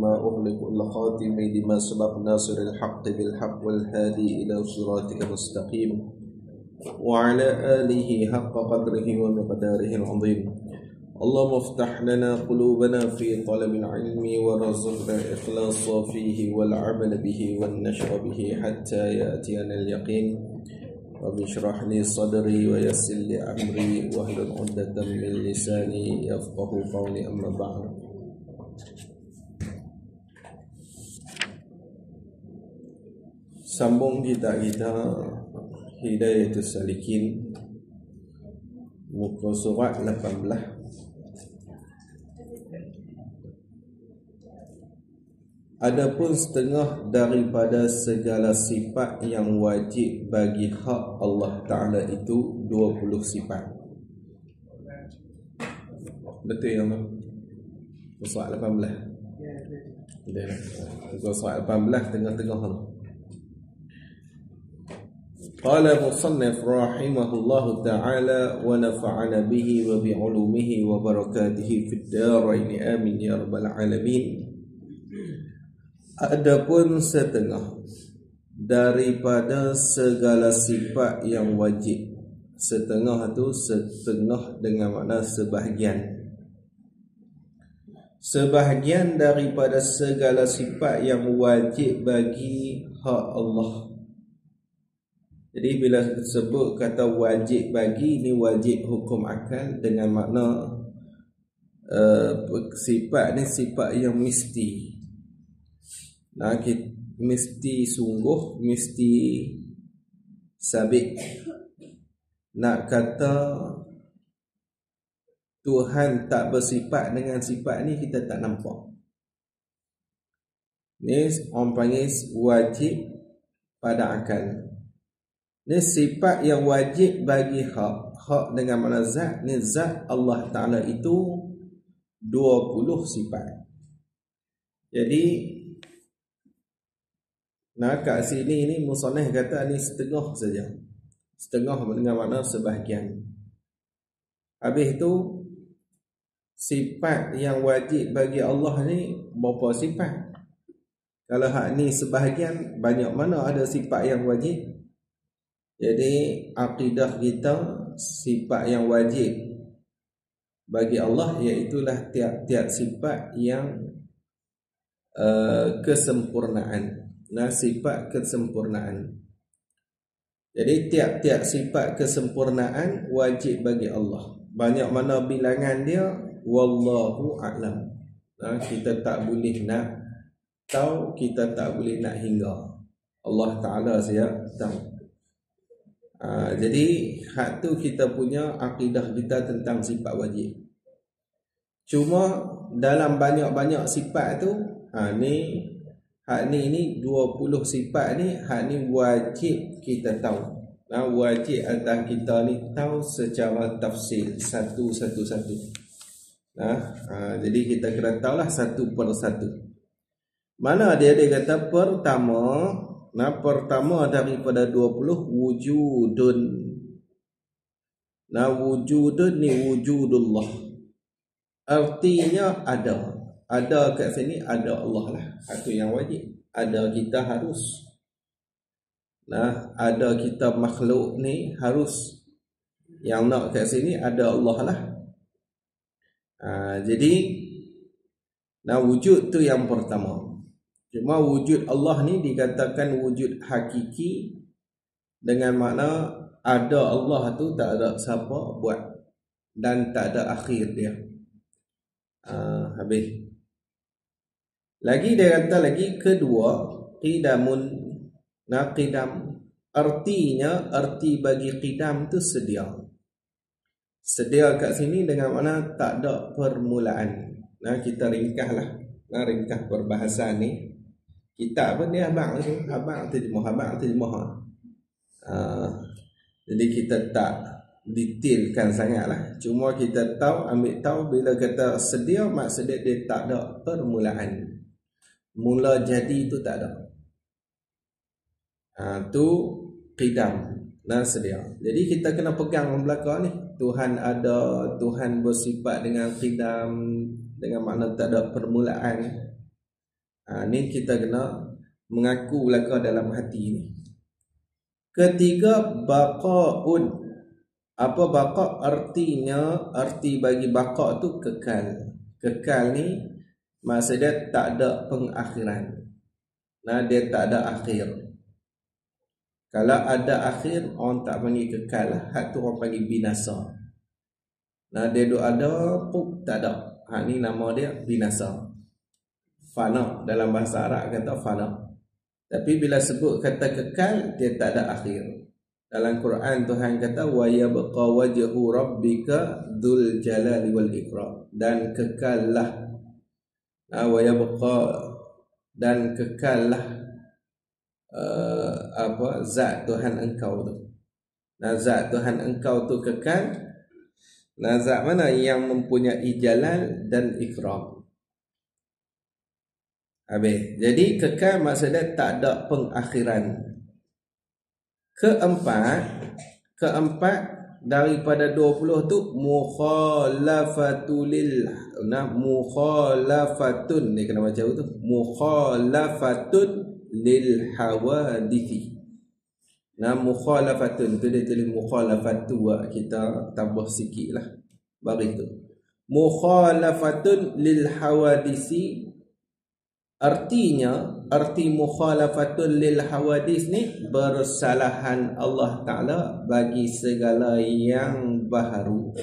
لما أغلق الخاتم لما سبق ناصر الحق بالحق والهادي إلى صراطك المستقيم وعلى آله حق قدره ومقداره العظيم. اللهم افتح لنا قلوبنا في طلب العلم وارزقنا إخلاص فيه والعمل به والنشر به حتى يأتينا اليقين. رب اشرح لي صدري ويسر لي أمري واحلل عقدة من لساني يفقه قولي. أما بعد. Sambung kita Hidayatus Salikin, muka surat 18. Adapun setengah daripada segala sifat yang wajib bagi hak Allah Ta'ala itu 20 sifat. Betul yang surat 18? Surat 18 tengah-tengah. Qala musannif rahimahullahu ta'ala wa nafa'ana bihi wa bi'ulumihi wa barakatihi fid darain amin ya rabbal alamin. Adapun setengah daripada segala sifat yang wajib, setengah itu setengah dengan makna sebahagian. Sebahagian daripada segala sifat yang wajib bagi hak Allah. Jadi bila sebut kata wajib bagi, ini wajib hukum akal dengan makna sifat ni sifat yang mesti. Nah, mesti sungguh, mesti sabit. Nak kata Tuhan tak bersifat dengan sifat ni, kita tak nampak. Ni orang panggil wajib pada akal. Ni sifat yang wajib bagi hak. Hak dengan makna zat. Ni zat Allah Ta'ala itu 20 sifat. Jadi nah kat sini ni musannif kata ni setengah saja. Setengah dengan makna sebahagian. Habis itu sifat yang wajib bagi Allah ni berapa sifat? Kalau hak ni sebahagian, banyak mana ada sifat yang wajib? Jadi akidah kita sifat yang wajib bagi Allah iaitulah tiap-tiap sifat yang kesempurnaan. Nah, sifat kesempurnaan. Jadi tiap-tiap sifat kesempurnaan wajib bagi Allah. Banyak mana bilangan dia, wallahu a'lam. Nah, kita tak boleh nak tahu, kita tak boleh nak hingga. Allah Ta'ala saja tahu. Jadi hak tu kita punya akidah kita tentang sifat wajib. Cuma dalam banyak-banyak sifat tu, ni hak ni 20 sifat ni, hak ni wajib kita tahu. Nah, wajib atas kita ni tahu secara tafsil satu. Nah, jadi kita kena tahulah satu per satu. Mana dia kata pertama. Nah, pertama daripada 20 wujudun. Nah, wujudun ni wujudullah. Artinya ada. Ada kat sini ada Allah lah. Itu yang wajib. Ada kita harus. Nah, ada kita makhluk ni harus. Yang nak kat sini ada Allah lah. Jadi nah, wujud tu yang pertama. Cuma wujud Allah ni dikatakan wujud hakiki dengan makna ada Allah tu tak ada siapa buat dan tak ada akhir dia. Habis. Lagi dia kata lagi kedua, qidamun. Nah, qidam artinya, arti bagi qidam tu sedia. Sedia kat sini dengan makna tak ada permulaan. Nah, kita ringkaslah. Nah, ringkas perbahasan ni. Kitab pun dia abang terjemah. Jadi kita tak detailkan sangatlah. Cuma kita tahu, ambil tahu bila kata sedia, maksudnya dia tak ada permulaan. Mula jadi itu tak ada. Tu qidam. Nah, sedia. Jadi kita kena pegang belakang ni. Tuhan ada, Tuhan bersifat dengan qidam, dengan makna tak ada permulaan. Ni kita kena mengaku belaka dalam hati ni. Ketiga, baqa'un. Apa baqa' artinya? Arti bagi baqa' tu kekal. Kekal ni maksudnya tak ada pengakhiran. Dia tak ada akhir. Kalau ada akhir, orang tak panggil kekal lah. Hak tu orang panggil binasa. Dia duk ada, tak ada. Ni nama dia binasa. Fana. Dalam bahasa Arab kata fana. Tapi bila sebut kata kekal, dia tak ada akhir. Dalam Quran Tuhan kata wa yabqa wajhu rabbika dzul jalali wal ikram. Dan kekallah wa yabqa, dan kekallah zat Tuhan engkau tu. Zat Tuhan engkau tu kekal. Zat mana yang mempunyai jalal dan ikram. Habis. Jadi kekal maksudnya tak ada pengakhiran. Keempat daripada 20 tu mukhalafatun ni kena baca tu. Mukhalafatun lil hawadithi. Mukhalafatun tu dia tulis mukhalafatu, kita tambah sikit lah baris tu. Mukhalafatun lil hawadisi, artinya arti mukhalafatun lil hawadis ni bersalahan Allah Ta'ala bagi segala yang baharu.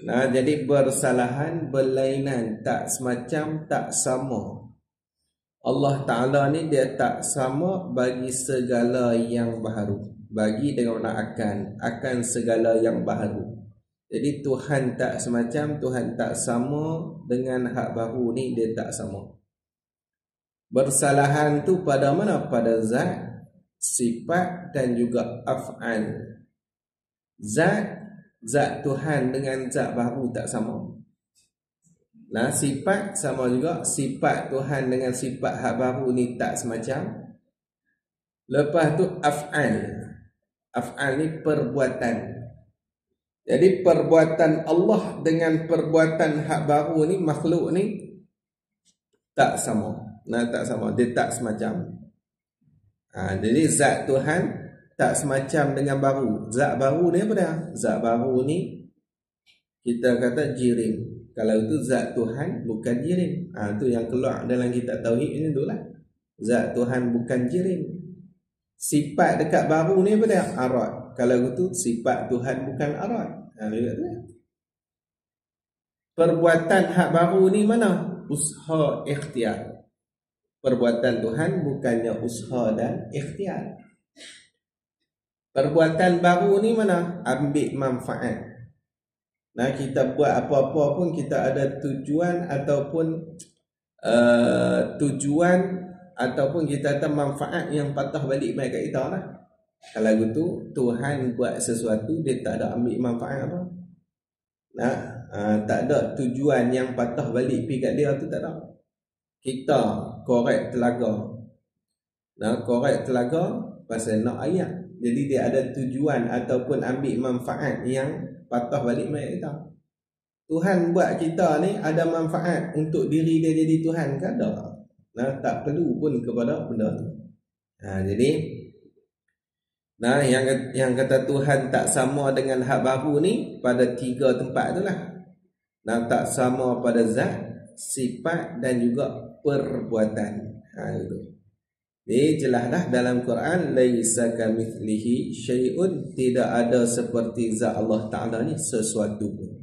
Jadi bersalahan, berlainan, tak semacam, tak sama. Allah Ta'ala ni dia tak sama bagi segala yang baharu. Bagi dengan akan segala yang baharu. Jadi Tuhan tak semacam, Tuhan tak sama dengan hak baru ni, dia tak sama. Bersalahan tu pada mana? Pada zat, sifat dan juga af'al. Zat Tuhan dengan zat baru tak sama. Sifat sama juga. Sifat Tuhan dengan sifat hak baru ni tak semacam. Lepas tu af'al. Af'al ni perbuatan. Jadi perbuatan Allah dengan perbuatan hak baru ni, makhluk ni tak sama. Tak sama. Dia tak semacam. Jadi zat Tuhan tak semacam dengan baru. Zat baru ni apa dia? Zat baru ni kita kata jirim. Kalau itu zat Tuhan bukan jirim. Itu yang keluar dalam kitab tauhid ini tu lah. Zat Tuhan bukan jirim. Sifat dekat baru ni apa dia? Arad. Kalau itu sifat Tuhan bukan arad. Perbuatan hak baru ni mana? Usaha ikhtiar. Perbuatan Tuhan bukannya usaha dan ikhtiar. Perbuatan baru ni mana? Ambil manfaat. Kita buat apa-apa pun kita ada tujuan ataupun kita ada manfaat yang patah balik baik kat kita lah. Kalau gitu Tuhan buat sesuatu, dia tak ada ambil manfaat apa. Tak ada tujuan yang patah balik pergi kat dia tu, tak ada. Kita korek telaga. Korek telaga pasal nak air. Jadi dia ada tujuan ataupun ambil manfaat yang patah balik mayat kita. Tuhan buat kita ni ada manfaat untuk diri dia jadi Tuhan ke? Ada. Tak perlu pun kepada benda tu. Jadi yang kata Tuhan tak sama dengan hak baru ni pada 3 tempat tu lah. Tak sama pada zat, sifat dan juga perbuatan. Itu. Ini jelas dah dalam Quran, laisa kamitslihi syai'un, tidak ada seperti zat Allah Ta'ala ni sesuatu pun.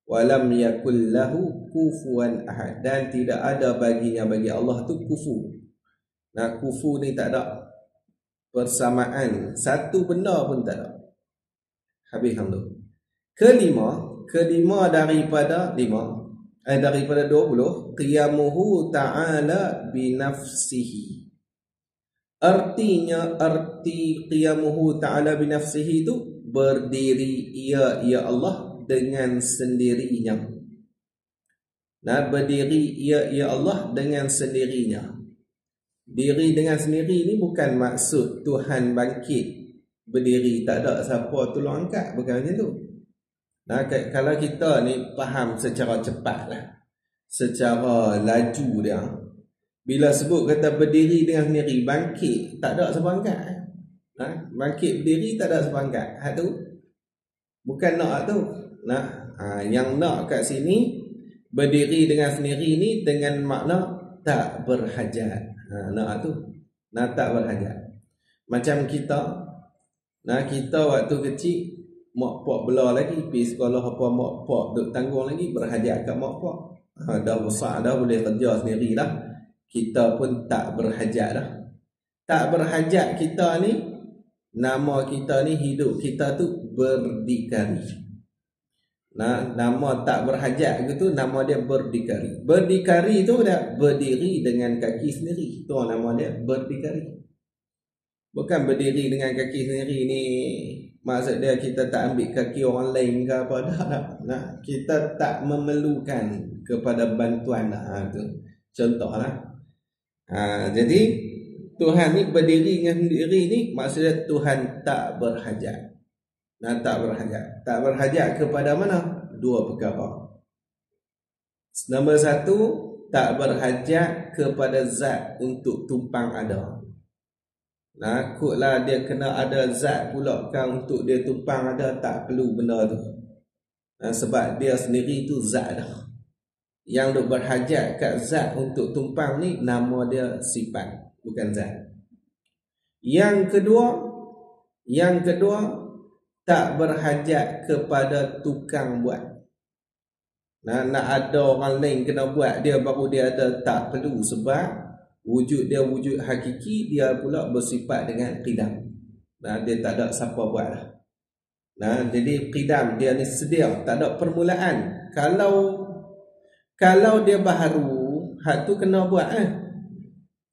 Walam yakul lahu kufuwan ahad, dan tidak ada baginya, bagi Allah tu kufu. Kufu ni tak ada persamaan, satu benda pun tak ada. Habis hamdulillah. Kelima daripada 20, qiyamuhu ta'ala binafsihi. Arti qiyamuhu ta'ala binafsihi itu berdiri ia Allah dengan sendirinya. Berdiri ia Allah dengan sendirinya. Diri dengan sendiri ni bukan maksud Tuhan bangkit berdiri, tak ada siapa tolong angkat, bukan macam tu. Kalau kita ni faham secara cepat lah, secara laju dia, Bila sebut kata berdiri dengan sendiri, bangkit tak ada siapa angkat. Bangkit berdiri tak ada siapa angkat. Hak tu bukan nak tu. Yang nak kat sini berdiri dengan sendiri ni dengan makna tak berhajat. Nak tu. Tak berhajat. Macam kita waktu kecil mak pak bela lagi pergi sekolah apa mak pak duk tanggung lagi berhajat kat mak pak. Dah besar dah boleh kerja sendiri dah. Kita pun tak berhajat dah. Tak berhajat kita ni, nama kita ni, hidup kita tu berdikari. Nama tak berhajat gitu, nama dia berdikari. Berdikari tu dah berdiri dengan kaki sendiri. Tu nama dia berdikari. Bukan berdiri dengan kaki sendiri ni maksud dia kita tak ambil kaki orang lain ke apa dah. Kita tak memerlukan kepada bantuan tu. Contohlah. Jadi Tuhan ni berdiri dengan sendiri ni maksudnya Tuhan tak berhajat. Tak berhajat. Tak berhajat kepada mana? Dua perkara. Nombor satu, tak berhajat kepada zat untuk tumpang ada. Kutlah dia kena ada zat pula kan untuk dia tumpang ada, tak perlu benda tu. Sebab dia sendiri tu zat dah. Yang duk berhajat kat zat untuk tumpang ni nama dia sifat, bukan zat. Yang kedua tak berhajat kepada tukang buat. Nak ada orang lain kena buat dia baru dia ada, tak perlu. Sebab wujud dia wujud hakiki, dia pula bersifat dengan qidam. Dia tak ada siapa buat dah. Jadi qidam dia ni sedia, tak ada permulaan. Kalau dia baharu, hak tu kena buat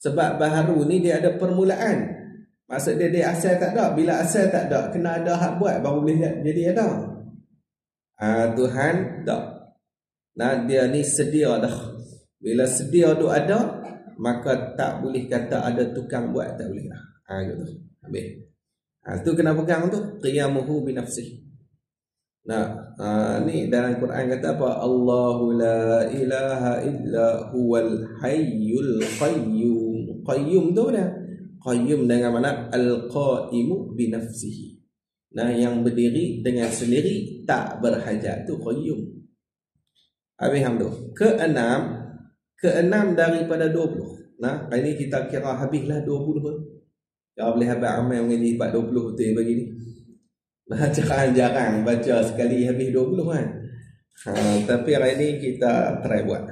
Sebab baharu ni dia ada permulaan. Maksud dia asal tak ada. Bila asal tak ada, kena ada hak buat baru boleh jadi ada. Tuhan tak. Dia ni sedia dah. Bila sedia tu ada, maka tak boleh kata ada tukang buat, tak boleh dah. Gitu. Habis. Tu kena pegang tu, qiyamuhu bi nafsihi. Ni dalam Quran kata apa? Allahu la ilaha illa huwal hayyul qayyum. Qayyum tu dah. Qayyum dengan mana al-qaimu bi nafsihi. Yang berdiri dengan sendiri tak berhajat tu qayyum. Habis hamdu. Keenam daripada 20. Kali ni kita kira habislah 20. Kalau boleh habis amal mengaji 20 betul bagi ni. Jarang baca sekali habis 20 kan. Tapi hari ni kita try buat.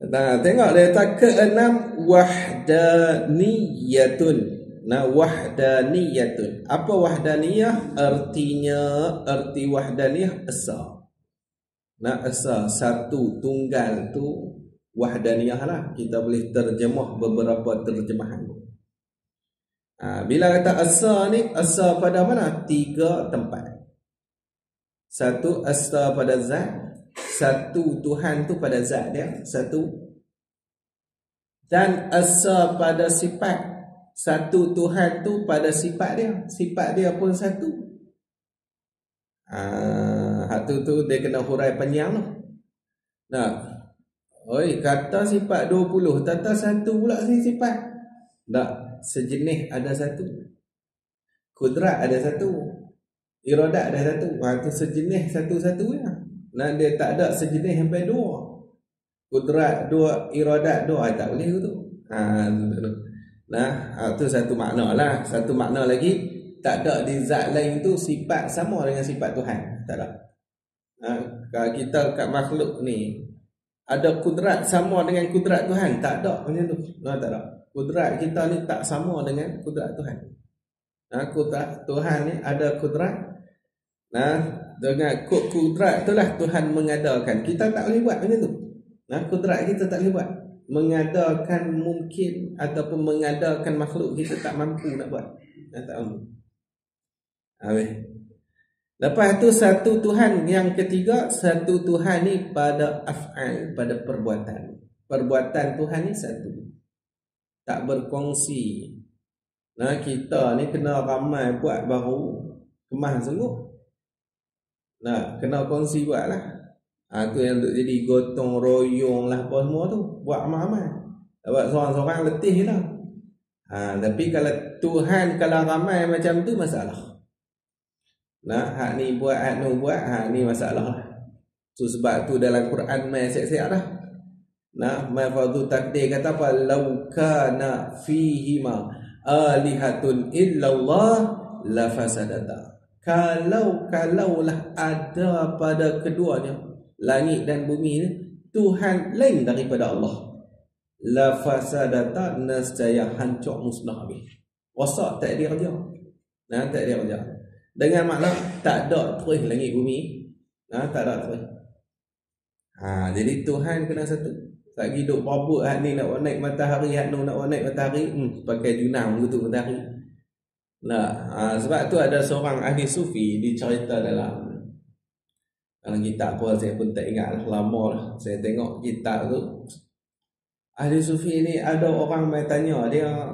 Tengok dia kata keenam wahdaniyatun. Wahdaniyatun. Apa wahdaniyah? Arti wahdaniyah esa. Esa satu tunggal tu wahdaniyah lah. Kita boleh terjemah beberapa terjemahan. Bila kata asa ni, asa pada mana? 3 tempat. Satu, asa pada zat. Satu, Tuhan tu pada zat dia. Satu. Dan asa pada sifat. Satu, Tuhan tu pada sifat dia. Sifat dia pun satu. Hak tu dia kena hurai panjang lah. Kata sifat 20, tata satu pula sifat. Tak. Sejenis ada satu, kudrat ada satu, iradat ada satu. Itu sejenis satu-satu ya. Dia tak ada sejenis sampai 2. Kudrat 2, iradat 2, tak boleh tu. Itu satu makna lah. Satu makna lagi, tak ada di zat lain tu sifat sama dengan sifat Tuhan. Tak ada. Kalau kita kat makhluk ni ada kudrat sama dengan kudrat Tuhan, tak ada macam tu. Tak ada. Kudrat kita ni tak sama dengan kudrat Tuhan. Kudrat Tuhan ni ada kudrat. Dengan kudrat itulah Tuhan mengadakan. Kita tak boleh buat macam tu. Kudrat kita tak boleh buat. Mengadakan mungkin ataupun mengadakan makhluk kita tak mampu nak buat. Tak mampu. Lepas tu satu Tuhan. Yang ketiga, satu Tuhan ni pada af'al, pada perbuatan. Perbuatan Tuhan ni satu. Tak berkongsi. Kita ni kena ramai buat baru kemas sungguh. Kena kongsi buat lah. Tu yang untuk jadi gotong royong lah apa semua tu, buat amal-amal. Buat seorang-seorang letih lah. Tapi kalau Tuhan kalau ramai macam tu masalah. Hak ni buat, hak nu buat, ni masalah lah. Sebab tu dalam Quran mai siap-siap dah. Ma fadhu takdir kata apa? Lau kana fihima alihatun illallah la fasadata. Kalaulah ada pada keduanya langit dan bumi ni Tuhan lain daripada Allah, la fasadata, nescaya hancur musnah habis. Rosak, tak ada kerja. Tak ada kerja. Dengan makna tak ada terus langit bumi. Tak ada terus. Jadi Tuhan kena satu. Tak hidup berebut hak ni nak naik matahari, hak nu nak naik matahari, pakai junang gitu matahari. Sebab tu ada seorang ahli sufi dicerita dalam kitab apa saya pun tak ingat lah, lama lah saya tengok kitab tu. Ahli sufi ni ada orang mai tanya dia,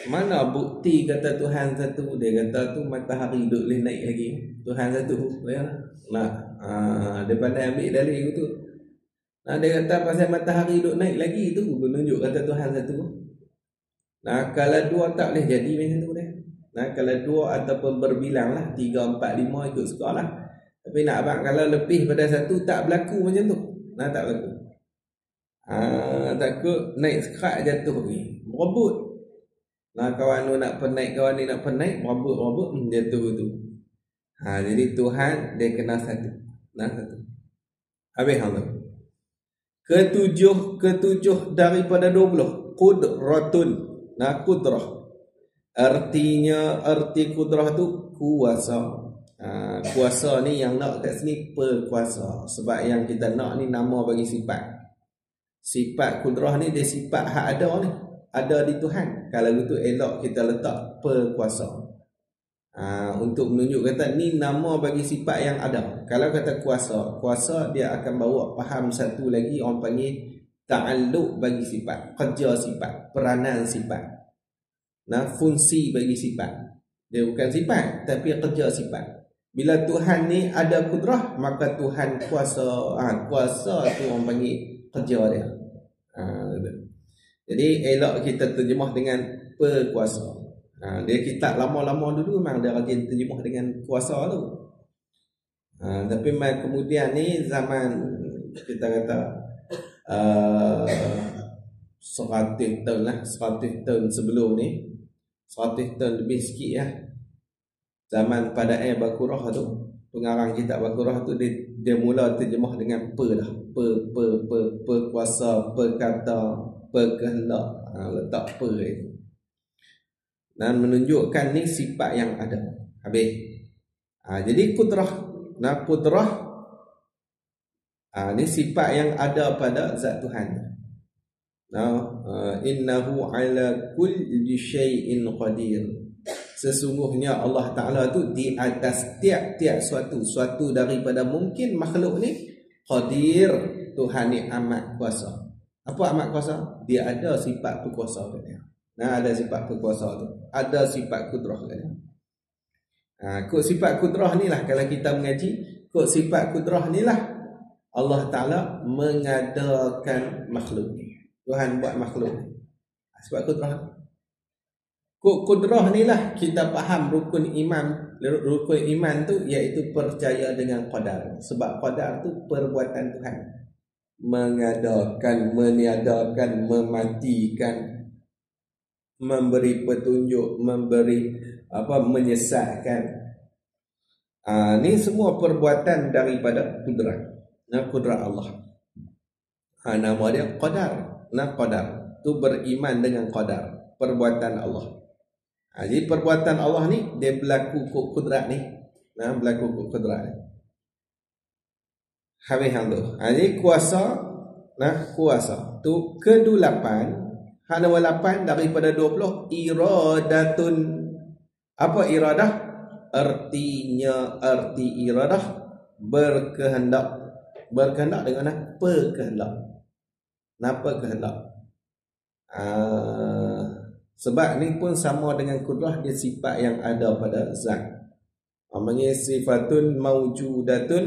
mana bukti kata Tuhan satu? Dia kata tu matahari duk boleh naik lagi, Tuhan satu. Dia pandai ambil dalil tu. Dia kata pasal matahari duk naik lagi tu menunjuk kata Tuhan satu. Kalau dua tak boleh jadi macam tu dia. Kalau dua ataupun berbilang lah 3, 4, 5 ikut suka lah. Tapi nak abang kalau lebih pada satu tak berlaku macam tu. Tak berlaku. Takut naik sekerat jatuh ni. Berebut. Kawan tu nak penaik, kawan ni nak penaik, berebut jatuh tu. Jadi Tuhan dia kena satu. Satu. Habis hang tu. Ketujuh daripada 20 qudratun. Qudrah arti qudrah tu kuasa. Kuasa ni yang nak kat sini perkuasa. Sebab yang kita nak ni nama bagi sifat. Sifat qudrah ni dia sifat hak ada ni, ada di Tuhan. Kalau itu elok kita letak perkuasa. Untuk menunjuk kata ni nama bagi sifat yang ada. Kalau kata kuasa dia akan bawa faham satu lagi, orang panggil ta'alluq bagi sifat, kerja sifat, peranan sifat, fungsi bagi sifat. Dia bukan sifat tapi kerja sifat. Bila Tuhan ni ada kudrah, maka Tuhan kuasa. Kuasa tu orang panggil kerja dia. Jadi elok kita terjemah dengan perkuasa. Dia kitab lama-lama dulu memang dia rajin terjemah dengan kuasa tu. Tapi kemudian ni zaman kita kata 100 tahun lah, 100 tahun sebelum ni, 100 tahun lebih sikit lah. Zaman pada Bakurah tu, pengarang kitab Bakurah tu dia mula terjemah dengan perkuasa, perkata, perkehendak, letak itu. Dan menunjukkan ni sifat yang ada. Habis. Jadi kudrah. Kudrah ni sifat yang ada pada zat Tuhan. Innahu ala kulli syai'in qadir. Sesungguhnya Allah Ta'ala tu di atas tiap-tiap suatu daripada mungkin makhluk ni qadir. Tuhan ni amat kuasa. Apa amat kuasa? Dia ada sifat berkuasa dia. Ada sifat berkuasa tu. Ada sifat kudrah dia. Kod sifat kudrah ni lah kalau kita mengaji, kod sifat kudrah ni lah Allah Ta'ala mengadakan makhluk ni. Tuhan buat makhluk ni. Sebab kudrah. Kod kudrah ni lah kita faham rukun iman. Rukun iman tu iaitu percaya dengan qadar. Sebab qadar tu perbuatan Tuhan. Mengadakan, meniadakan, mematikan, memberi petunjuk, memberi menyesatkan. Ni semua perbuatan daripada kudrat. Kudrat Allah. Nama dia qadar. Qadar tu beriman dengan qadar, perbuatan Allah. Jadi perbuatan Allah ni dia berlaku kudrat ni. Berlaku kudrat ni. Habis hang tu. Jadi kuasa, kuasa tu ke-8. Nombor 8 daripada 20 iradatun. Apa iradah? Arti iradah berkehendak. Berkehendak dengan perkehendak. Kenapa kehendak? Sebab ni pun sama dengan kudrah, dia sifat yang ada pada zat. Orang panggil sifatun mawjudatun.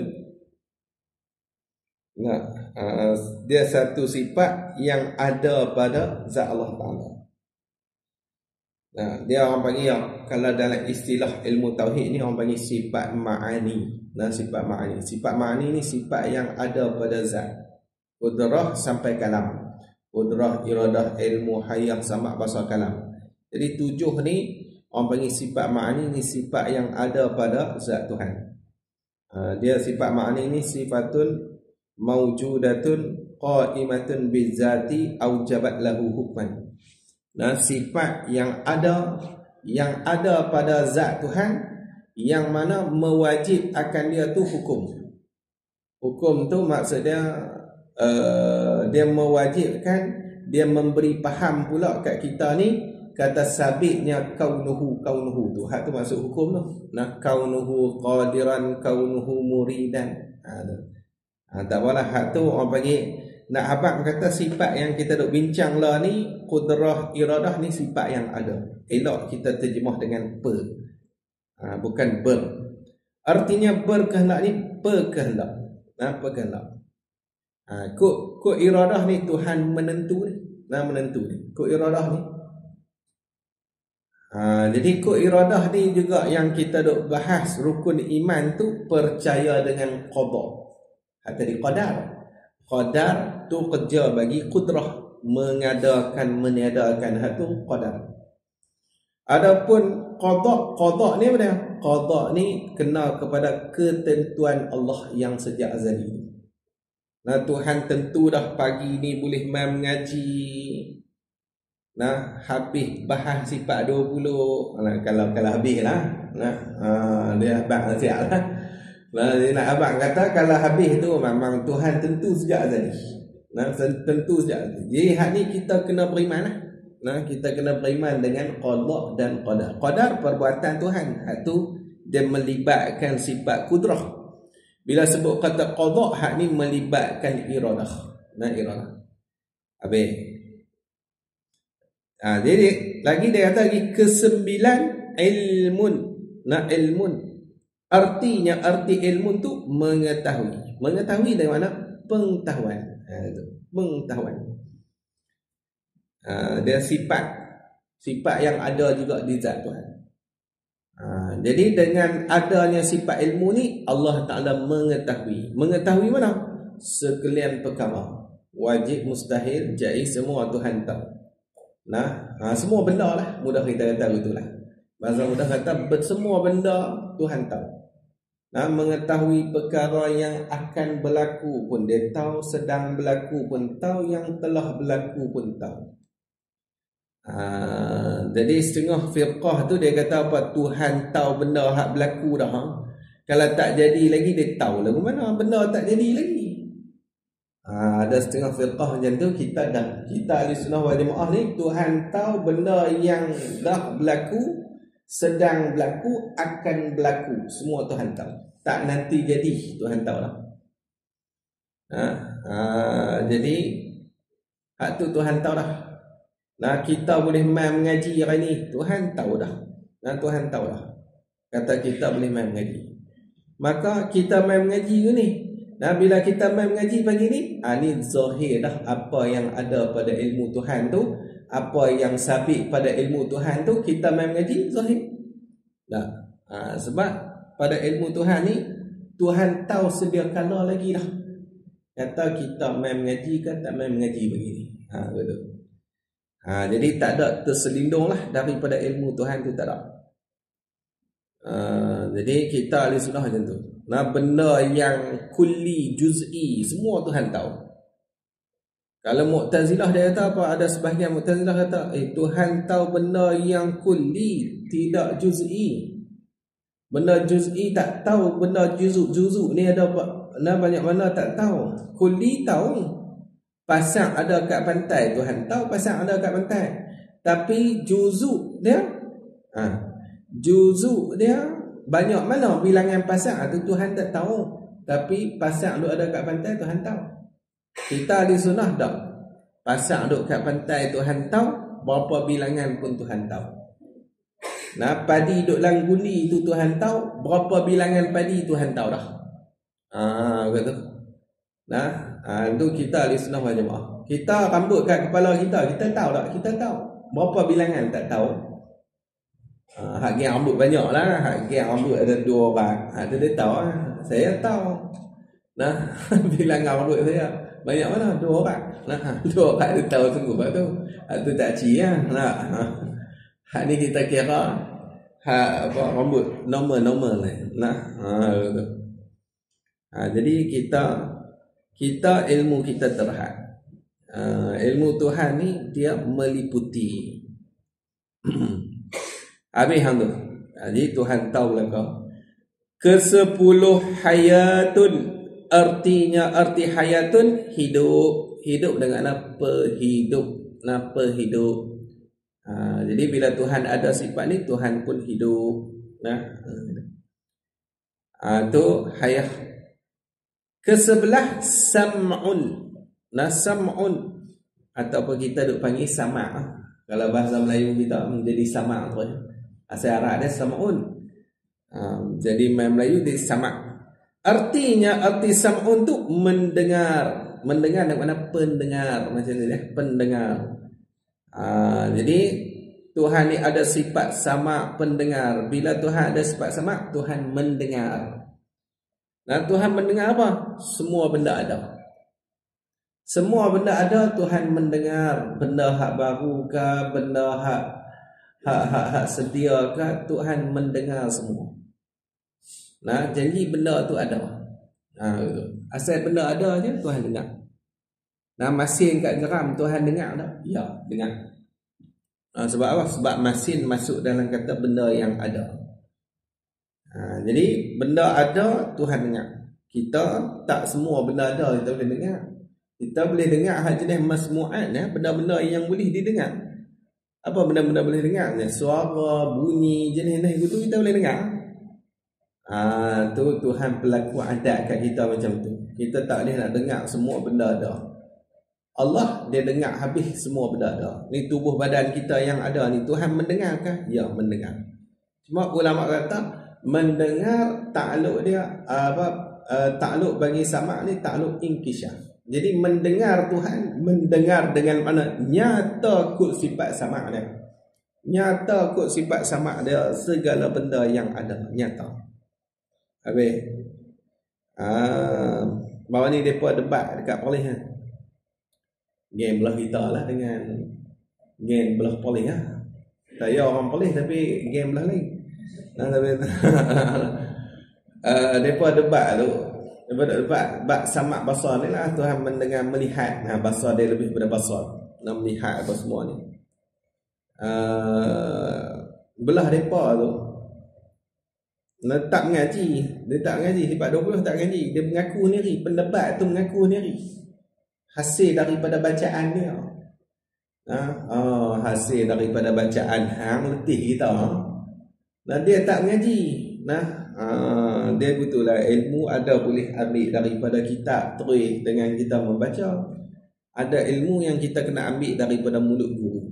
Nah, dia satu sifat yang ada pada zat Allah Ta'ala. Nah, dia orang panggil, kalau dalam istilah ilmu tauhid ni orang panggil sifat ma'ani. Nah, sifat ma'ani. Sifat ma'ani ni sifat yang ada pada zat. Qudrah sampai kalam. Qudrah, iradah, ilmu, hayah, sama' basar, kalam. Jadi 7 ni orang panggil sifat ma'ani ni sifat yang ada pada zat Tuhan. Dia sifat ma'ani ni sifatun mawjudatun qa'imatun bizati aujabat lahu hukman. Nah, sifat yang ada pada zat Tuhan yang mana mewajib akan dia tu hukum. Hukum tu maksudnya dia mewajibkan, dia memberi faham pula kat kita ni kata sabitnya kaunuhu tu. Hak tu maksud hukum tu. Nah, kaunuhu qadiran, kaunuhu muridan. Tak apalah, hak tu orang panggil. Nak abang kata sifat yang kita duk bincang lah ni, qudrah, iradah ni sifat yang ada. Elok kita terjemah dengan per. Bukan ber. Artinya berkehendak ni berkehendak. Berkehendak. Kok iradah ni Tuhan menentu ni. Menentu ni. Kok iradah ni. Jadi kok iradah ni juga yang kita duk bahas rukun iman tu percaya dengan qada. Tadi qadar. Qadar tu kerja bagi qudrah, mengadakan, meniadakan, hak tu qadar. Adapun qada ni apa dia? Qada ni kena kepada ketentuan Allah yang sejak azali. Nah, Tuhan tentu dah pagi ni boleh mai mengaji. Nah, habis bahas sifat 20. Kalau habis lah. Dia abang siap lah. Dia nak abang kata kalau habis tu memang Tuhan tentu sejak azali. Tentu sejak azali. Jadi hak ni kita kena beriman lah. Kita kena beriman dengan qada dan qadar. Qadar perbuatan Tuhan. Hak tu dia melibatkan sifat kudrah. Bila sebut kata qada, hak ni melibatkan iradah. Iradah. Habis. Jadi lagi dia kata lagi ke-9 ilmun. Ilmun. Artinya arti ilmu tu mengetahui. Mengetahui dari mana? Pengetahuan. Pengetahuan. Dia sifat yang ada juga di zat Tuhan. Jadi dengan adanya sifat ilmu ni Allah Ta'ala mengetahui. Mengetahui mana? Sekalian perkara. Wajib, mustahil, jaiz, semua Tuhan tahu. Semua benda lah. Mudah kita kata itulah. Bahasa mudah kata semua benda Tuhan tahu. Mengetahui perkara yang akan berlaku pun dia tahu, sedang berlaku pun tahu, yang telah berlaku pun tahu. Jadi setengah firqah tu dia kata apa? Tuhan tahu benda hak berlaku dah. Kalau tak jadi lagi dia tahu lagu mana benda tak jadi lagi. Ada setengah firqah macam tu. Kita ahli sunnah wal jamaah ni Tuhan tahu benda yang dah berlaku, sedang berlaku, akan berlaku, semua Tuhan tahu. Tak nanti jadi, Tuhan tahu lah. Jadi hak tu Tuhan tahu dah. Kita boleh mai mengaji hari ni, Tuhan tahu dah. Tuhan tahu dah. Kata kita boleh mai mengaji, maka kita mai mengaji ke ni. Bila kita mai mengaji pagi ni, ni zahir dah apa yang ada pada ilmu Tuhan tu. Apa yang sabit pada ilmu Tuhan tu, kita mai mengaji zahir. Sebab pada ilmu Tuhan ni Tuhan tahu sedia kala lagi dah. Kata kita mai mengaji kan tak mai mengaji begini. Betul. Jadi tak ada terselindung lah daripada ilmu Tuhan tu, tak ada. Jadi kita ahli sunnah macam tu. Benda yang kulli, juz'i, semua Tuhan tahu. Kalau Mu'tazilah dia kata apa? Ada sebahagian Mu'tazilah kata Tuhan tahu benda yang kulli, tidak juz'i. Benda juz'i tak tahu. Benda juzuk ni ada banyak mana tak tahu. Kulli tahu. Pasang ada kat pantai, Tuhan tahu pasang ada kat pantai. Tapi juzuk dia banyak mana bilangan pasang tu Tuhan tak tahu. Tapi pasang duk ada kat pantai Tuhan tahu. Kita di sunnah tak. Pasang duk kat pantai Tuhan tahu, berapa bilangan pun Tuhan tahu. Nah, padi duduk dalam gundi tu Tuhan tahu. Berapa bilangan padi Tuhan tahu dah. Kata. Nah, tu kita ahli sunnah wal jamaah. Kita rambut kat kepala kita tahu tak? Kita tahu. Berapa bilangan tak tahu. Hak geng rambut banyak lah. Hak geng rambut ada 2 orang. Dia tahu lah. Saya tahu. Nah, bilangan rambut saya banyak mana? 2 orang. Nah, 2 orang dia tahu sungguh tu. Hak tu tak cia lah. Hak ni kita kira hak apa rambut normal lah. Nah, tu. Jadi kita ilmu kita terhad. Ilmu Tuhan ni dia meliputi. Habis hang tu. Jadi Tuhan tahu lah kau. Ke-10 hayatun, artinya arti hayatun hidup. Hidup dengan apa? Hidup. Kenapa hidup? Jadi bila Tuhan ada sifat ni, Tuhan pun hidup. Nah, tu hayah. Ke-11 sam'un. Nah, sam'un ataupun kita duk panggil sama'. Kalau bahasa Melayu kita menjadi sama' tu. Asal Arab dia sam'un. Jadi Melayu dia sama'. Artinya arti sam'un tu mendengar. Mendengar dengan mana? Pendengar. Macam ni ya, pendengar. Jadi Tuhan ni ada sifat sama' pendengar. Bila Tuhan ada sifat sama', Tuhan mendengar. Nah, Tuhan mendengar apa? Semua benda ada. Semua benda ada, Tuhan mendengar. Benda hak baru ke, benda hak sedia ke, Tuhan mendengar semua. Nah, janji benda tu ada. Asal benda ada je, Tuhan dengar. Nah, masin kat geram, Tuhan dengar tak? Ya, dengar. Sebab apa? Sebab masin masuk dalam kata benda yang ada. Jadi benda ada, Tuhan dengar. Kita tak semua benda ada kita boleh dengar. Kita boleh dengar hal jenis masmu'at, benda-benda yang boleh didengar. Apa benda-benda boleh dengar? Suara, bunyi, jenis-jenis itu kita boleh dengar. Tu Tuhan pelaku adat kat kita macam tu. Kita tak boleh nak dengar semua benda ada. Allah dia dengar habis semua benda ada. Ni tubuh badan kita yang ada ni, Tuhan mendengarkah? Ya, mendengar. Cuma ulama kata mendengar takluk dia takluk bagi sama' ni takluk inkishaf. Jadi mendengar Tuhan, mendengar dengan mana? Nyata kut sifat sama' dia. Nyata kut sifat sama' dia segala benda yang ada, nyata. Habis bawah ni depa debat dekat polis ha. Geng belah kita lah dengan geng belah polis ha. Saya orang polis tapi geng belah lain. Nah, tapi depa debat tu. Depa debat bab sama' basar ni lah. Tuhan mendengar melihat. Basar dia lebih pada basar. Nak melihat apa semua ni. Belah depa tu tak mengaji. Dia tak mengaji. Sifat 20 tak mengaji. Dia mengaku sendiri. Pendebat tu mengaku sendiri. Hasil daripada bacaan dia. Hasil daripada bacaan hang letih kita. Nah, dia tak mengaji. Nah, dia betul lah ilmu ada boleh ambil daripada kitab terus dengan kita membaca. Ada ilmu yang kita kena ambil daripada mulut guru.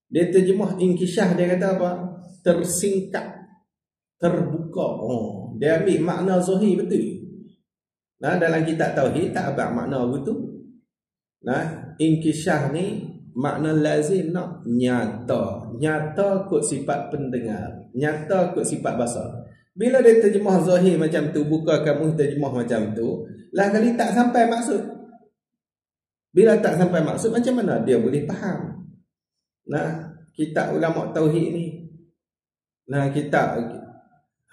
Dia terjemah inkishah, dia kata apa? Tersingkap, terbuka. Dia ambil makna zahir betul. Nah, dalam kitab tauhid tak ada makna betul. Nah, inkishah ni makna lazim nak nyata. Nyata kot sifat pendengar. Nyata kot sifat basar. Bila dia terjemah zahir macam tu, buka kamu terjemah macam tu, lah kali tak sampai maksud. Bila tak sampai maksud, macam mana dia boleh faham? Nah, kitab ulama tauhid ni. Nah, kitab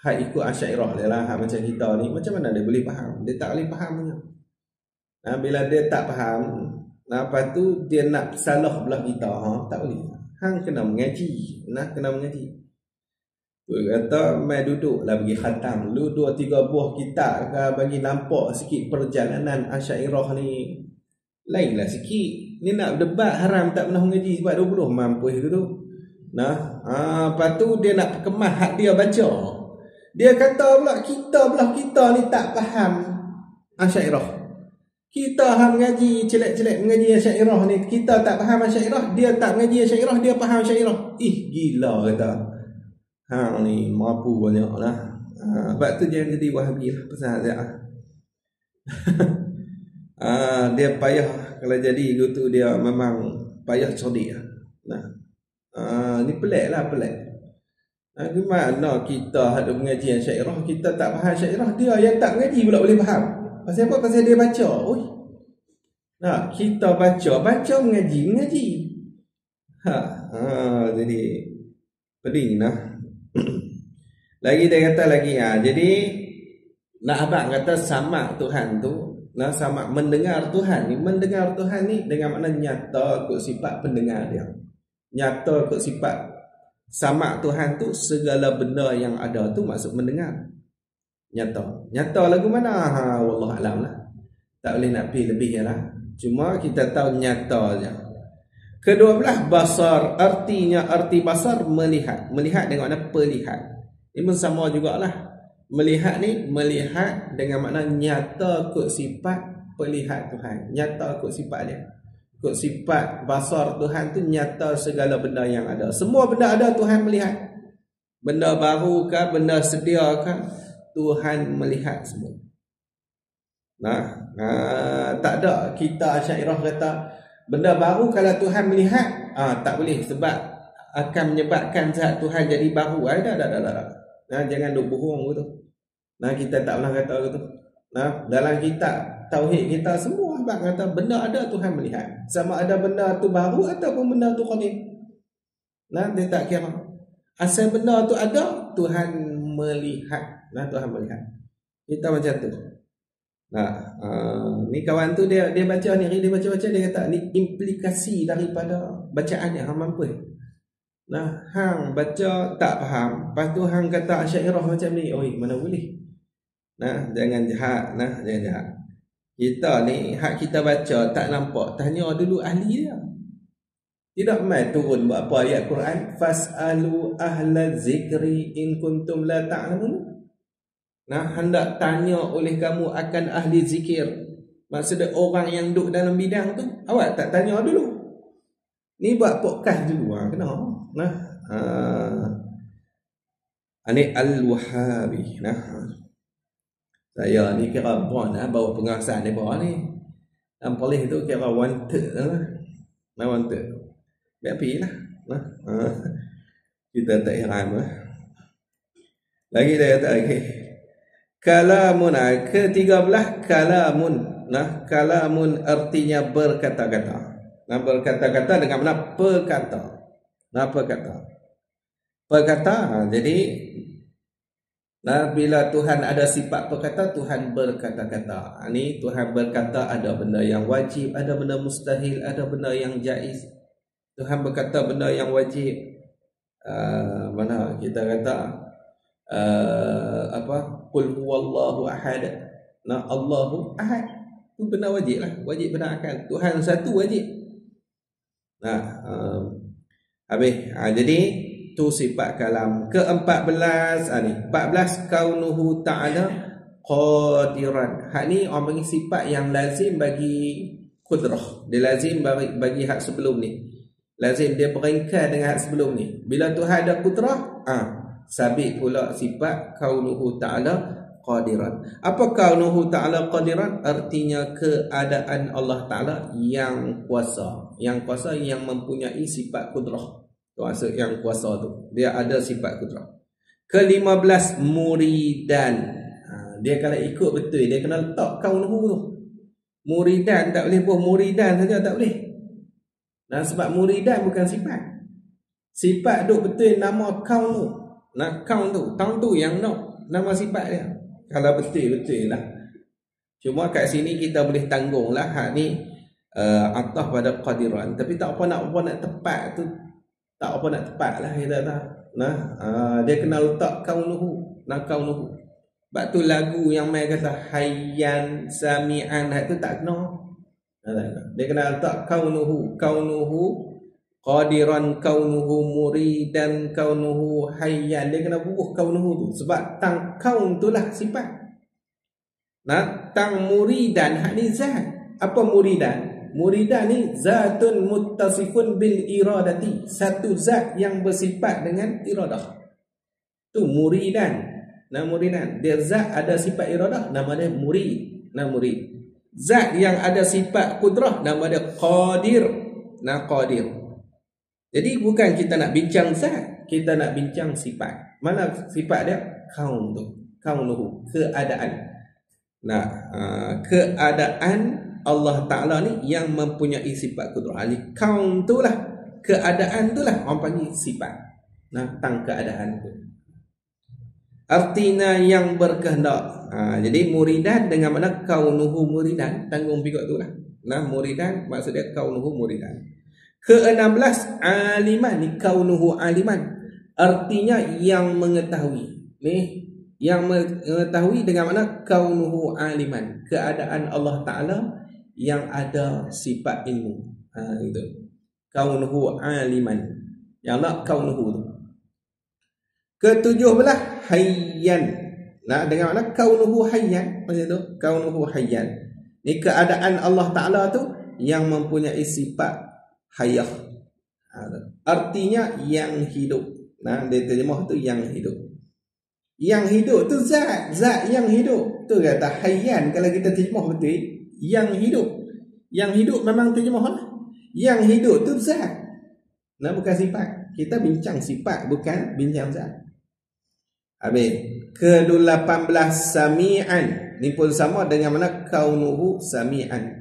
hak ikut Asy'ariyah dia lah, hak macam kita ni, macam mana dia boleh faham? Dia tak boleh fahamnya. Nah, bila dia tak faham, nah, lepas tu dia nak salah belah kita, tak boleh. Hang kena mengaji. Nah, kena mengaji. Dia kata mai duduklah bagi khatam. Lu 2-3 buah kitab ke bagi nampak sikit perjalanan Asy'ariyah ni. Lainlah sikit. Ni nak debat haram tak pernah mengaji sebab 20 mampus ke tu. Nah, lepas tu dia nak kemas hak dia baca. Dia kata pula kita ni tak faham Asy'ariyah. Kita hang mengaji celek-celek mengaji Asy'ariyah ni, kita tak faham Asy'ariyah, dia tak mengaji Asy'ariyah, dia faham Asy'ariyah. Gila kata. hang ni mampu banyak lah. Sebab tu jangan jadi Wahabi lah pasal dia. Dia payah kalau jadi gitu, dia memang payah cerdik lah. Ni pelik lah, pelik. Gimana kita ada pengajian syairah, kita tak faham syairah, dia yang tak mengaji pula boleh faham. Pasal apa? Pasal dia baca. Kita baca mengaji. Jadi peding lah. Lagi dia kata lagi, jadi nak abang kata sama Tuhan tu, sama mendengar Tuhan ni. Mendengar Tuhan ni dengan makna nyata ikut sifat pendengar dia. Nyata ikut sifat sama Tuhan tu, segala benda yang ada tu maksud mendengar. Nyata lagu mana? Wallah alam lah. Tak boleh nak pergi lebih lah. Cuma kita tahu nyata je. Kedua belah basar, artinya arti basar melihat. Melihat dengan makna pelihat. Ini pun sama jugalah. Melihat ni, melihat dengan makna nyata ikut sifat pelihat Tuhan. Nyata ikut sifat dia. Ikut sifat basar Tuhan tu nyata segala benda yang ada. Semua benda ada Tuhan melihat. Benda baru kah, benda sedia kah, Tuhan melihat semua. Tak ada kita Asy'ariyah kata benda baru kalau Tuhan melihat, tak boleh sebab akan menyebabkan zat Tuhan jadi baru. Jangan duk bohong gitu. Kita tak pernah kata gitu. Dalam kitab tauhid kita semua abang kata benda ada Tuhan melihat. Sama ada benda tu baru ataupun benda tu qadim. Dia tak kira. Asal benda tu ada, Tuhan melihat. Tuhan melihat. Kita macam tu. Ni kawan tu dia baca ni, dia baca dia kata ni implikasi daripada bacaan yang hang mampu. Hang baca tak faham, lepas tu hang kata Asy'ariyah macam ni, mana boleh. Jangan jahat, jangan jahat. Kita ni hak kita baca tak nampak, tanya dulu ahli dia. Tidak mai turun buat apa ayat Quran, fasalu ahla zikri in kuntum la ta'lamun. Hendak tanya oleh kamu akan ahli zikir. Maksudnya orang yang duduk dalam bidang tu, awak tak tanya dulu. Ni buat podcast dulu kena. Ani Al-Wahabi. Saya ni kira bon bawa pengasahan ni bawah ni. Yang paling tu kira wanted lah. Wanted. Biar lah. Kita tak heran lah. Lagi dia kata lagi. Kalamun ke-13 kalamun. Kalamun artinya berkata-kata. Berkata-kata dengan mana perkata. Perkata. Jadi bila Tuhan ada sifat perkata, Tuhan berkata-kata. Ini Tuhan berkata, ada benda yang wajib, ada benda mustahil, ada benda yang jaiz. Tuhan berkata benda yang wajib. Mana kita kata qul huwallahu ahad. Allahu ahad. Itu benda wajib lah. Wajib benda akal. Tuhan satu wajib. Habis. Jadi tu sifat kalam. Ke-14 ni. 14 kaunuhu ta'ala qadiran. Hak ni orang panggil sifat yang lazim bagi qudrah. Dia lazim bagi hak sebelum ni. Lazim dia beringkar dengan hak sebelum ni. Bila Tuhan ada qudrah, sabit pula sifat kaunuhu ta'ala qadiran. Apa kaunuhu ta'ala qadiran? Artinya keadaan Allah Ta'ala yang kuasa. Yang kuasa yang mempunyai sifat qudrah. Tu maksud yang kuasa tu. Dia ada sifat qudrah. Ke-15 muridan. Dia kalau ikut betul, dia kena letak kaunuhu tu. Muridan tak boleh buat muridan saja tak boleh. Sebab muridan bukan sifat. Sifat duk betul nama kaun tu. Kaun tu, kaun tu yang nama sifat dia. Kalau betul-betul lah. Cuma kat sini kita boleh tanggung lah hak ni atah pada qadiran. Tapi tak apa nak tepat tu. Tak apa nak tepat lah kita tak. Dia kena letak kaunuhu. Kaunuhu. Sebab tu lagu yang main kata hayyan sami'an, itu tak kena. Dia kena letak kaunuhu. Kaunuhu qadiran, kaunuhu muridan, kaunuhu hayyan. Dia kena bubuh kaunuhu tu. Sebab tang kaun tu lah sifat. Tang muridan hak ni zat. Apa muridan? Muridan ni zatun muttasifun bil iradati. Satu zat yang bersifat dengan iradah. Tu muridan. Nah, muridan. Dia zat ada sifat iradah, nama dia murid. Nah, murid. Zat yang ada sifat kudrah, nama dia qadir. Nah, qadir. Jadi bukan kita nak bincang zat, kita nak bincang sifat. Mana sifat dia? Kaun tu. Kaunuhu, keadaan. Nah, keadaan Allah Ta'ala ni yang mempunyai sifat kudrah. Kaun tu lah, keadaan tu lah orang panggil sifat. Nah, tentang keadaan tu. Artinya yang berkehendak. Jadi muridan dengan mana kaunuhu muridan, tanggung pikir tu lah. Nah, muridan maksudnya kaunuhu muridan. Ke-16 aliman, ni kaunuhu aliman. Artinya yang mengetahui. Ni yang mengetahui dengan mana kaunuhu aliman, keadaan Allah Ta'ala yang ada sifat ilmu. Itu. Kaunuhu aliman. Yang nak kaunuhu tu. Ke-17 hayyan. Nah, dengan mana kaunuhu hayyan, macam tu, kaunuhu hayyan. Ni keadaan Allah Ta'ala tu yang mempunyai sifat hayah. Artinya yang hidup. Nah, dia terjemah tu yang hidup. Yang hidup tu zat, zat yang hidup. Tu kata hayyan, kalau kita terjemah betul, yang hidup. Yang hidup memang terjemah lah. Yang hidup tu zat. Nah, bukan sifat. Kita bincang sifat, bukan bincang zat. Habis. Ke-18 sami'an. Ni pun sama dengan mana kaunuhu sami'an.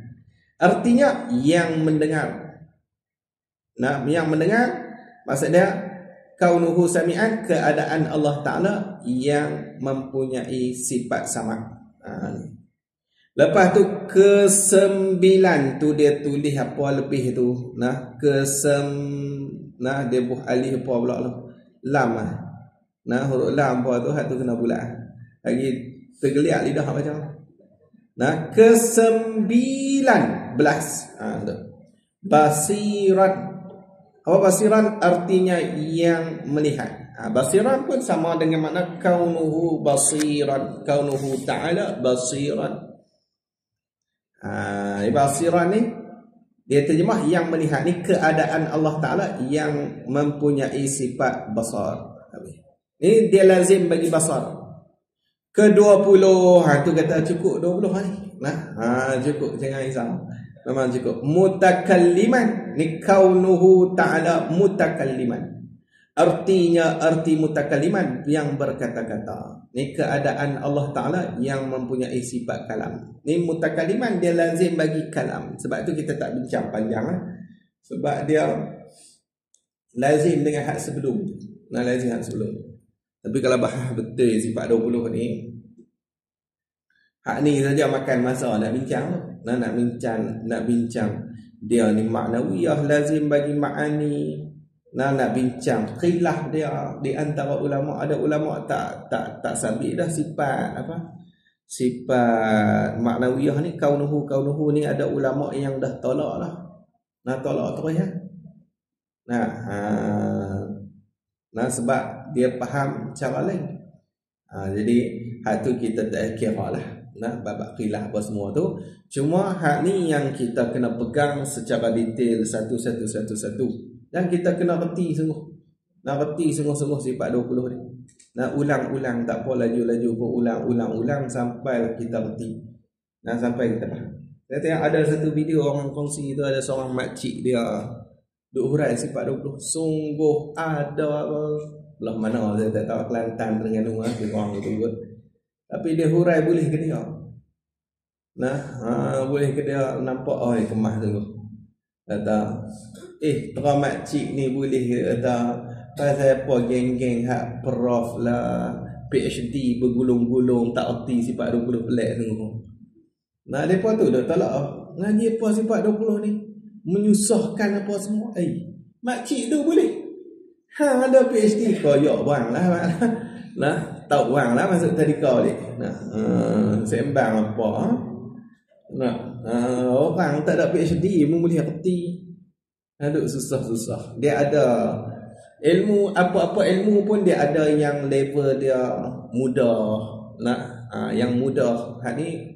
Artinya yang mendengar. Nah, yang mendengar maksudnya kaunuhu sami'an, keadaan Allah Ta'ala yang mempunyai sifat sama. Lepas tu ke-9 tu dia tulis apa lebih tu. Nah, nah dia buh alih apa pula tu. Lam lah. Nah, huruf lam apa tu, hak tu kena bulat. Lagi tergeliat lidah macam. Nah, ke-19. Tu. Basiran. Apa basiran? Artinya yang melihat. Basiran pun sama dengan makna kaunuhu basiran. Kaunuhu ta'ala basiran. Basiran ni dia terjemah yang melihat. Ni keadaan Allah Ta'ala yang mempunyai sifat basar. Ini dia lazim bagi basar. Ke-20. Tu kata cukup 20 ni. Nah, cukup, jangan risau. Memang cukup. Mutakalliman. Ni kaunuhu ta'ala mutakalliman. Artinya arti mutakalliman yang berkata-kata. Ni keadaan Allah Ta'ala yang mempunyai sifat kalam. Ni mutakalliman dia lazim bagi kalam. Sebab tu kita tak bincang panjang lah. Sebab dia lazim dengan hak sebelum. Nah, lazim hak sebelum. Tapi kalau bahas betul sifat 20 ni, hak ni saja makan masa nak bincang. Nak bincang dia ni maknawiyah lazim bagi ma'ani. Nak bincang khilaf dia di antara ulama. Ada ulama tak sabit dah sifat apa? Sifat maknawiyah ni kaunuhu ni ada ulama yang dah tolak lah. Nah, tolak terus ya. Nah, sebab dia faham cara lain. Jadi hak tu kita tak kira lah. Nah, babak khilaf apa semua tu. Cuma hak ni yang kita kena pegang secara detail satu. Dan kita kena reti sungguh. Nak reti sungguh-sungguh sifat 20 ni. Nak ulang-ulang, tak apa laju-laju pun ulang sampai kita reti. Nah, sampai kita faham. Saya tengok ada satu video orang kongsi tu, ada seorang makcik dia duk hurai sifat 20. Sungguh ada belah mana saya tak tahu, Kelantan Terengganu dia orang tu kot. Tapi dia hurai boleh ke dia. Nah, boleh ke dia nampak kemas tu. Kata terang makcik ni boleh kata pasal apa geng-geng hak prof lah PhD bergulung-gulung tak erti sifat 20 pelik tu. Nah, depa tu dah tolak ngaji apa sifat 20 ni menyusahkan apa semua. Makcik tu boleh. Ada PhD koyok bang lah. Nah, tahu bang lah masuk tadika ni. Nah, sembang apa? Nah, orang tak ada PhD pun boleh erti. Aduh, susah-susah. Dia ada ilmu, apa-apa ilmu pun dia ada yang level dia mudah. Nah, yang mudah. Hak ni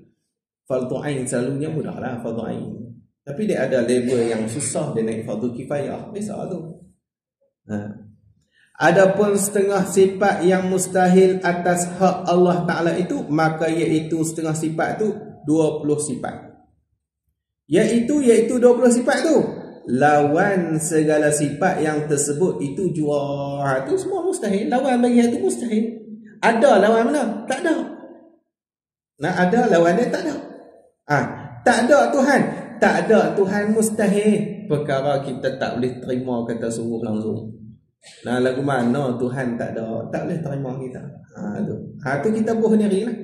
fardu ain selalunya mudah lah fardu ain. Tapi dia ada level yang susah, dia naik fardu kifayah. Biasa tu. Adapun setengah sifat yang mustahil atas hak Allah Ta'ala itu, maka iaitu setengah sifat tu 20 sifat. Iaitu 20 sifat tu. Lawan segala sifat yang tersebut itu jua. Itu semua mustahil. Lawan bagi itu mustahil. Ada lawan mana? Tak ada. Nah, ada lawan dia? Tak ada. Tak ada Tuhan. Tak ada Tuhan mustahil. Perkara kita tak boleh terima kata sungguh langsung. Nah, lagu mana Tuhan tak ada, tak boleh terima kita. Tu kita buh sendiri lah.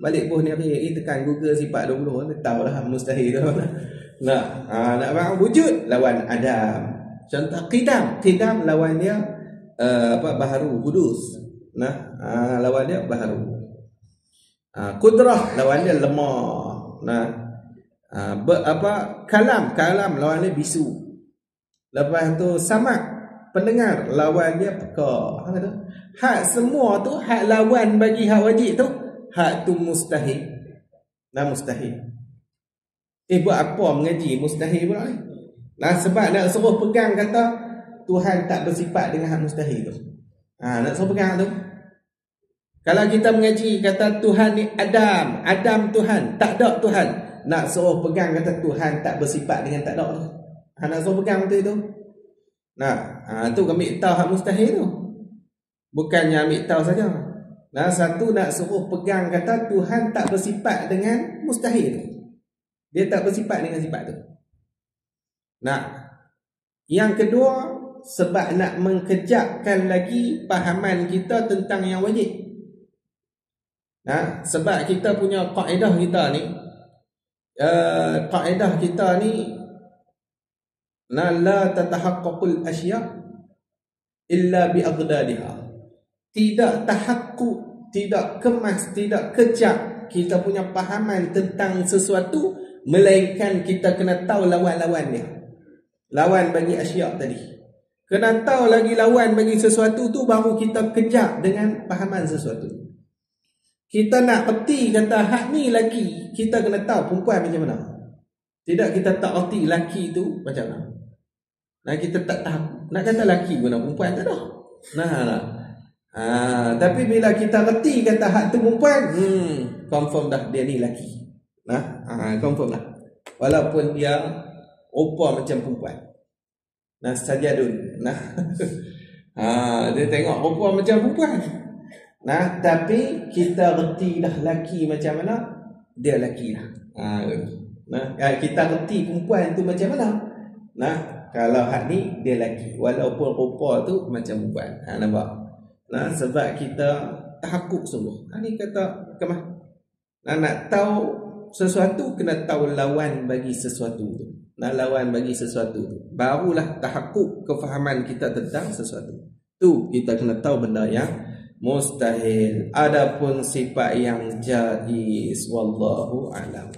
Balik buh sendiri, tekan Google sifat 20, dia tahu lah mustahil tu. Nak bang wujud lawan Adam. Contoh qidam lawan dia baharu, hudus. Lawan dia baharu. Qudrah lawan dia lemah. Kalam lawan dia bisu. Lepas tu samak, pendengar, lawan dia peka. Hak semua tu, hak lawan bagi hak wajib tu, hak tu mustahil. Mustahil. Buat apa mengaji mustahil pula ni? Sebab nak suruh pegang kata Tuhan tak bersifat dengan hak mustahil tu. Nak suruh pegang tu. Kalau kita mengaji kata Tuhan ni Adam Tuhan, tak ada Tuhan. Nak suruh pegang kata Tuhan tak bersifat dengan tak ada tu. Nak suruh pegang tu itu. Tu ambil tahu hak mustahil tu. Bukannya ambil tahu saja. Satu nak suruh pegang kata Tuhan tak bersifat dengan mustahil tu. Dia tak bersifat dengan sifat tu. Yang kedua, sebab nak mengkejakkan lagi pahaman kita tentang yang wajib. Sebab kita punya kaedah kita ni la tatahaqqaqul asya' illa bi aghdadiha. Tidak tahakkuk, tidak kemas, tidak kejak kita punya pahaman tentang sesuatu, melainkan kita kena tahu lawan-lawan dia. Lawan bagi asya' tadi. Kena tahu lagi lawan bagi sesuatu tu, baru kita kejak dengan pahaman sesuatu. Kita nak erti kata hak ni laki, kita kena tahu perempuan macam mana. Tidak kita tak erti laki tu macam mana. Kita tak tahu. Nak kata laki guna perempuan tak ada. Tapi bila kita erti kata hak tu perempuan, confirm dah dia ni laki. Confirm lah. Walaupun dia rupa macam perempuan. Sajadun. Dia tengok rupa macam perempuan. Tapi kita reti dah laki macam mana, dia laki lah. Kita reti perempuan tu macam mana. Kalau hak ni dia laki, walaupun rupa tu macam perempuan. Nampak? Sebab kita tahakkuk sungguh. Ni kata kemah. Nak tahu sesuatu, kena tahu lawan bagi sesuatu tu. Lawan bagi sesuatu tu, barulah tahakkuk kefahaman kita tentang sesuatu tu. Kita kena tahu benda yang mustahil. Adapun sifat yang jaiz, wallahu a'lam.